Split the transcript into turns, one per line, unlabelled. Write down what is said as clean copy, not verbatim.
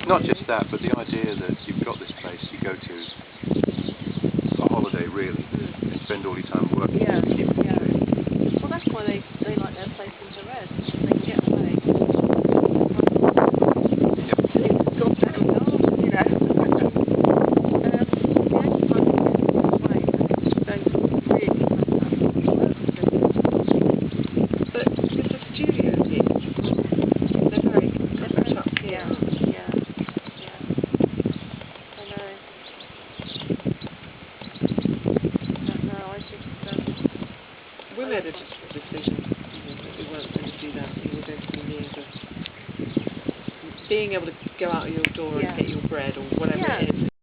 not just that, but the idea that you've got this place you go to a holiday, really, and spend all your time working.
Yeah,
to keep it
yeah.
safe.
Well, that's why they like their place in Jerez. They can get away.
Yep.
It's goddamn dark, you know. The only time you get away is don't really have but with the studios here, they're very up here. Yeah. I know. I think we made a decision that we weren't going to do that. We were going to be near being able to go out of your door and get your bread or whatever it is.